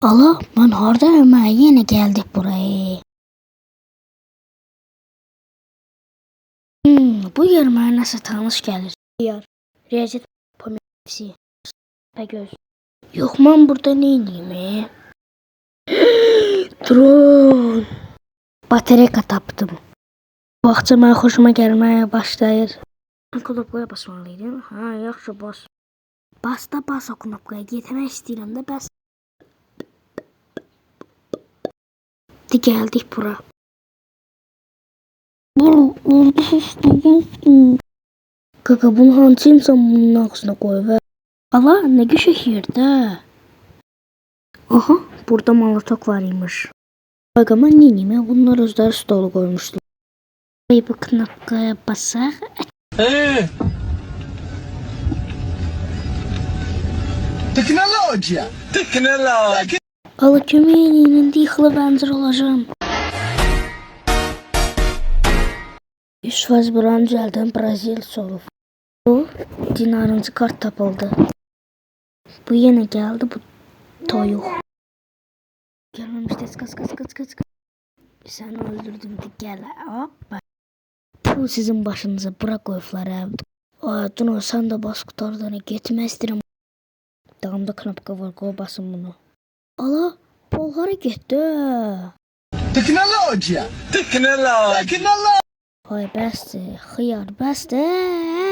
Allah, mən hardayım? Yenə gəldik buraya. Bu yer mənə nəsə tanış gəlir. Riyaziyyat pomidisi. Təpəgöz. Yox, mən burada nə edeyim? Dron. Batareyka tapdım. Bu vaxtca mənə xoşuma gəlməyə başlayır. Knopkaya basmalıydım. Ha, yaxşı bas. Bas da bas o knopkaya. Getmək istəyirəm də bəs. Gəldik bura. Kaka, bunu hansı insan bunun ağzına qoyur? Allah, nə qəşəng yerdə. Aha, burada molotok var imiş. Kaka, mən nə edeyim? Bunlar özləri stolu qoymuşdu. Bu knopkaya basaq. Teknolojiya. Allah kömək eləyin, indi yıxılı bəncir olacağım. 100% buranı düzəldən Braziliyası olub. Bu, dinarıncı kart tapıldı. Bu yenə gəldi, bu toyuq. Gəlməmişdə, qaç. Səni öldürdüm, gəl. Hoppa. Bu sizin başınıza bura qoyublar. Duno, sən də bas qutardan, getmək istəyirəm. Dağımda knopka var, qoy basın bunu. Allah, Pol hara getdi? Teknolojiya. Hay bəsdir, xiyar bəsdir.